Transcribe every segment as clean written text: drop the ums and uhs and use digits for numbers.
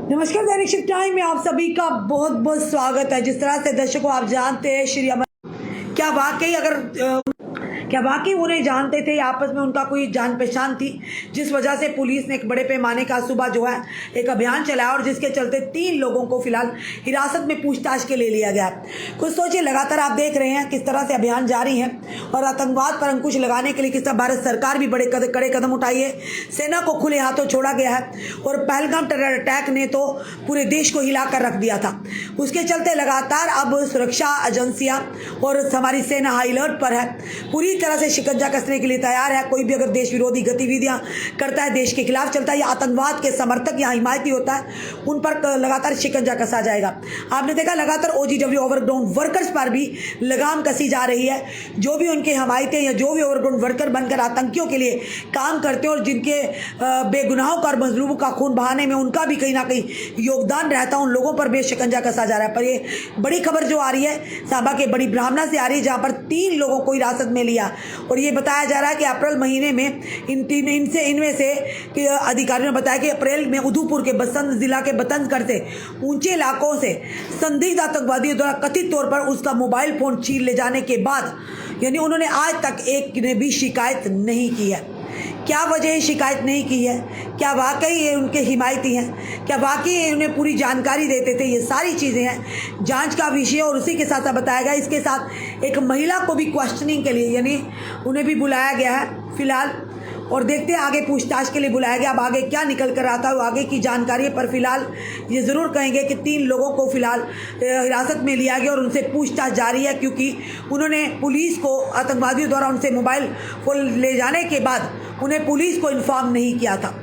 नमस्कार, दैनिक shift time में आप सभी का बहुत बहुत स्वागत है। जिस तरह से दर्शकों आप जानते हैं श्री अमर क्या वाकई उन्हें जानते थे, आपस में उनका कोई जान पहचान थी, जिस वजह से पुलिस ने एक बड़े पैमाने का सुबह जो है एक अभियान चलाया और जिसके चलते 3 लोगों को फिलहाल हिरासत में पूछताछ के ले लिया गया। कुछ सोचिए, लगातार आप देख रहे हैं किस तरह से अभियान जारी है और आतंकवाद पर अंकुश लगाने के लिए किस तरह भारत सरकार भी बड़े कड़े कदम उठाई है। सेना को खुले हाथों छोड़ा गया है और पहलगाम टेरर अटैक ने तो पूरे देश को हिलाकर रख दिया था। उसके चलते लगातार अब सुरक्षा एजेंसियां और हमारी सेना हाई अलर्ट पर है, पूरी तरह से शिकंजा कसने के लिए तैयार है। कोई भी अगर देश विरोधी गतिविधियां करता है, देश के खिलाफ चलता है या आतंकवाद के समर्थक या हिमायती होता है, उन पर लगातार शिकंजा कसा जाएगा। आपने देखा लगातार OGW ओवरग्राउंड वर्कर्स पर भी लगाम कसी जा रही है। जो भी उनके हिमायती या जो भी ओवरग्राउंड वर्कर बनकर आतंकियों के लिए काम करते हैं और जिनके बेगुनाहों का और मजलूमों का खून बहाने में उनका भी कहीं ना कहीं योगदान रहता है, उन लोगों पर भी शिकंजा कसा जा रहा है। पर ये बड़ी खबर जो आ रही है सांबा के बड़ी ब्राह्मणा से आ रही है, जहां पर 3 लोगों को हिरासत में लिया और ये बताया जा रहा है कि अप्रैल महीने में इनमें से अधिकारियों ने बताया कि अप्रैल में उधमपुर के बसंत जिला के बतंजगढ़ से ऊंचे इलाकों से संदिग्ध आतंकवादियों द्वारा कथित तौर पर उसका मोबाइल फोन छीन ले जाने के बाद यानी उन्होंने आज तक एक ने भी शिकायत नहीं की है। क्या वजह शिकायत नहीं की है? क्या वाकई ये उनके हिमायती हैं? क्या वाकई ये उन्हें पूरी जानकारी देते थे? ये सारी चीज़ें हैं जांच का विषय और उसी के साथ साथ बताया गया। इसके साथ एक महिला को भी क्वेश्चनिंग के लिए यानी उन्हें भी बुलाया गया है फिलहाल, और देखते हैं आगे पूछताछ के लिए बुलाया गया। अब आगे क्या निकल कर आता है आगे की जानकारी पर फिलहाल ये ज़रूर कहेंगे कि 3 लोगों को फिलहाल हिरासत में लिया गया और उनसे पूछताछ जारी है, क्योंकि उन्होंने पुलिस को आतंकवादियों द्वारा उनसे मोबाइल फोन ले जाने के बाद उन्हें पुलिस को इन्फॉर्म नहीं किया था।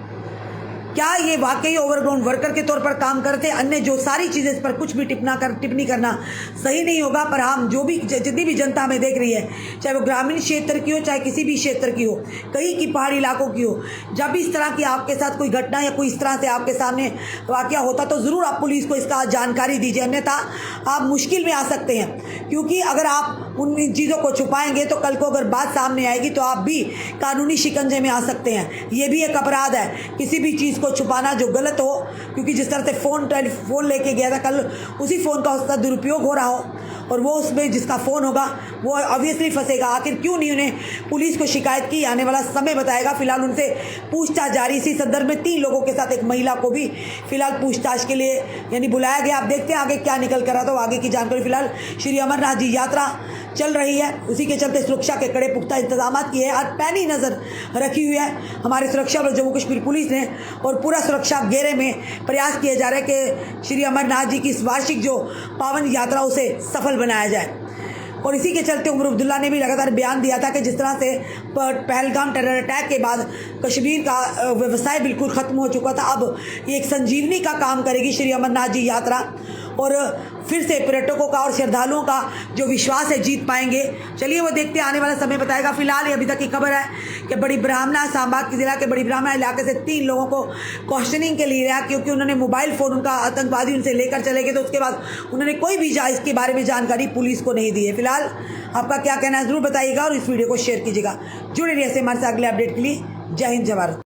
क्या ये वाकई ओवरग्राउंड वर्कर के तौर पर काम करते? अन्य जो सारी चीज़ें इस पर कुछ भी टिप्पणी करना सही नहीं होगा। पर हम जो भी जितनी भी जनता हमें देख रही है, चाहे वो ग्रामीण क्षेत्र की हो चाहे किसी भी क्षेत्र की हो, कहीं की पहाड़ी इलाकों की हो, जब भी इस तरह की आपके साथ कोई घटना या कोई इस तरह से आपके सामने वाकया होता तो ज़रूर आप पुलिस को इसका जानकारी दीजिए, अन्यथा आप मुश्किल में आ सकते हैं। क्योंकि अगर आप उन चीज़ों को छुपाएंगे तो कल को अगर बात सामने आएगी तो आप भी कानूनी शिकंजे में आ सकते हैं। ये भी एक अपराध है, किसी भी चीज़ को छुपाना जो गलत हो, क्योंकि जिस तरह से फोन लेके गया था, कल उसी फोन का उसका दुरुपयोग हो रहा हो और वो उसमें जिसका फ़ोन होगा वो ऑब्वियसली फंसेगा। आखिर क्यों नहीं उन्हें पुलिस को शिकायत की, आने वाला समय बताएगा। फिलहाल उनसे पूछताछ जारी। इसी संदर्भ में 3 लोगों के साथ एक महिला को भी फिलहाल पूछताछ के लिए यानी बुलाया गया। आप देखते हैं आगे क्या निकल कर आता है आगे की जानकारी। फिलहाल श्री अमरनाथ जी यात्रा चल रही है, उसी के चलते सुरक्षा के कड़े पुख्ता इंतजाम किए हैं। आज पैनी नज़र रखी हुई है हमारे सुरक्षा बल जम्मू कश्मीर पुलिस ने और पूरा सुरक्षा घेरे में प्रयास किए जा रहे हैं कि श्री अमरनाथ जी की इस वार्षिक जो पावन यात्रा उसे सफल बनाया जाए। और इसी के चलते उमर अब्दुल्ला ने भी लगातार बयान दिया था कि जिस तरह से पहलगाम टेरर अटैक के बाद कश्मीर का व्यवसाय बिल्कुल ख़त्म हो चुका था, अब ये एक संजीवनी का काम करेगी श्री अमरनाथ जी यात्रा और फिर से पर्यटकों का और श्रद्धालुओं का जो विश्वास है जीत पाएंगे। चलिए वो देखते हैं, आने वाला समय बताएगा। फिलहाल ये अभी तक की खबर है कि बड़ी ब्राह्मणा सांबा जिला के बड़ी ब्राह्मणा इलाके से 3 लोगों को क्वेश्चनिंग के लिए लिया, क्योंकि उन्होंने मोबाइल फ़ोन उनका आतंकवादी उनसे लेकर चले गए, तो उसके बाद उन्होंने कोई भी इसके बारे में जानकारी पुलिस को नहीं दी है। फिलहाल आपका क्या कहना है ज़रूर बताइएगा और इस वीडियो को शेयर कीजिएगा। जुड़े रहिए हमारे साथ अगले अपडेट के लिए। जय हिंद, जय भारत।